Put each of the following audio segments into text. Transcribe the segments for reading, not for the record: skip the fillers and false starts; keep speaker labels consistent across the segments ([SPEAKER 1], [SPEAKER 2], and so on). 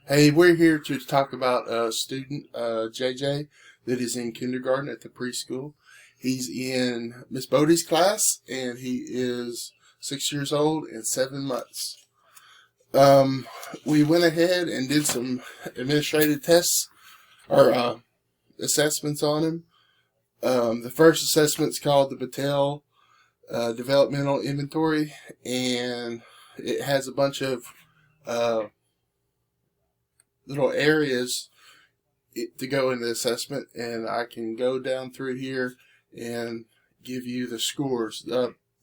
[SPEAKER 1] Hey, we're here to talk about a student, JJ, that is in kindergarten at the preschool. He's in Miss Bodie's class, and he is 6 years old and 7 months. Um, we went ahead and did some administrative tests or assessments on him. The first assessment is called the Battelle Developmental Inventory, and it has a bunch of uh, little areas to go in the assessment, and I can go down through here and give you the scores.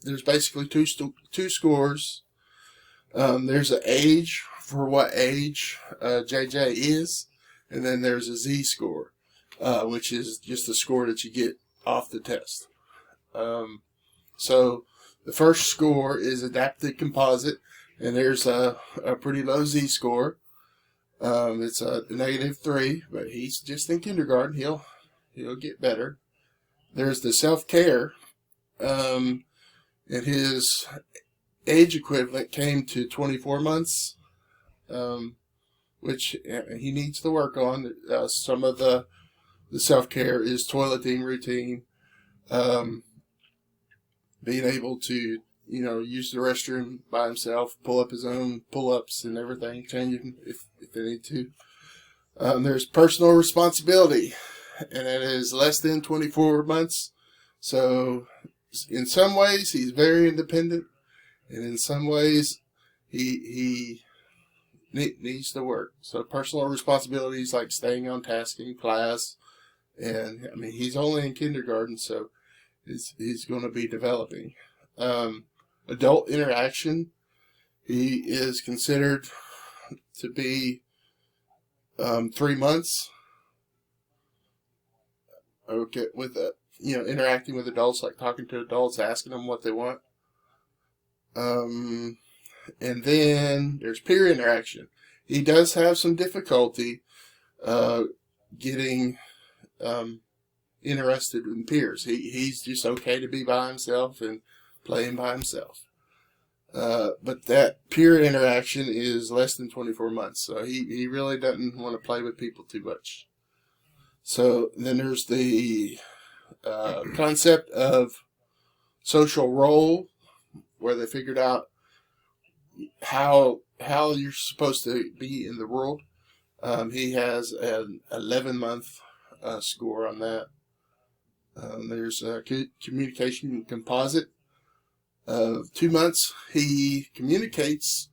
[SPEAKER 1] There's basically two scores. There's an age for what age JJ is, and then there's a Z score, which is just the score that you get off the test. So the first score is adapted composite, and there's a pretty low Z score. It's a -3, but he's just in kindergarten. He'll get better. There's the self-care, and his age equivalent came to 24 months, which he needs to work on. Some of the self-care is toileting routine, being able to use the restroom by himself, pull up his own pull-ups and everything, change them if they need to. There's personal responsibility, and it is less than 24 months. So in some ways, he's very independent, and in some ways, he needs to work. So personal responsibilities like staying on task in class, and I mean, he's only in kindergarten, so he's going to be developing. Adult interaction, he is considered to be 3 months. Okay, with interacting with adults, like talking to adults, asking them what they want. And then there's peer interaction. He does have some difficulty getting interested in peers. He's just okay to be by himself and playing by himself. But that peer interaction is less than 24 months, so he really doesn't want to play with people too much. So then there's the concept of social role, where they figured out how you're supposed to be in the world. He has an 11-month score on that. There's a communication composite. 2 months, he communicates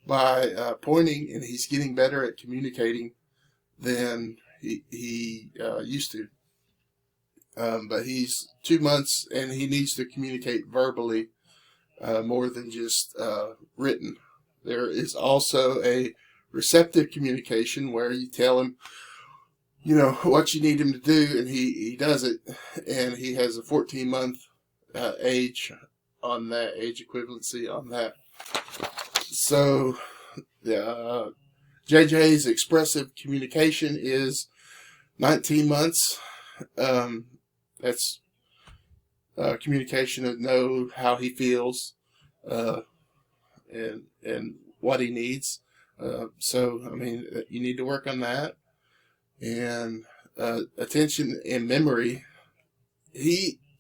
[SPEAKER 1] by pointing, and he's getting better at communicating than he used to. But he's 2 months, and he needs to communicate verbally more than just written. There is also a receptive communication where you tell him, what you need him to do, and he does it. And he has a 14-month age on that, age equivalency on that. So JJ's expressive communication is 19 months. That's communication to know how he feels and what he needs. So I mean, you need to work on that. And attention and memory.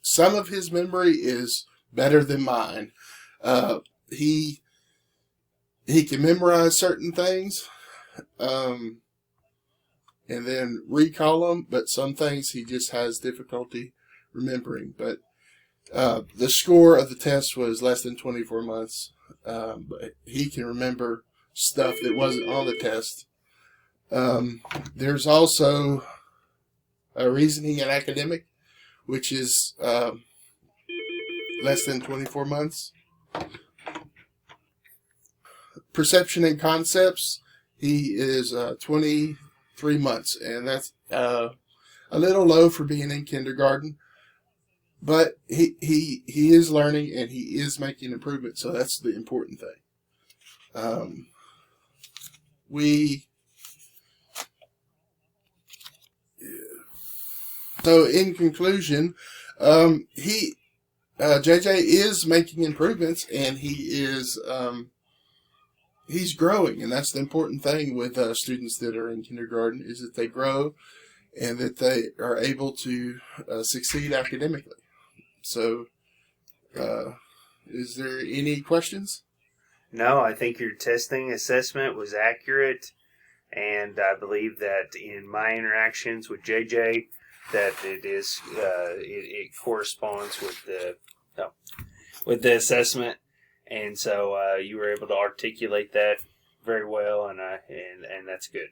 [SPEAKER 1] Some of his memory is better than mine. He can memorize certain things, and then recall them, but some things he just has difficulty remembering. But the score of the test was less than 24 months, but he can remember stuff that wasn't on the test. There's also a reasoning and academic, which is less than 24 months. Perception and concepts, he is 23 months, and that's a little low for being in kindergarten, but he is learning, and he is making improvements, so that's the important thing. So in conclusion, JJ is making improvements, and he he's growing, and that's the important thing with students that are in kindergarten is that they grow and that they are able to succeed academically. So, is there any questions?
[SPEAKER 2] No, I think your testing assessment was accurate, and I believe that in my interactions with JJ, that it corresponds with the assessment, and so you were able to articulate that very well, and that's good.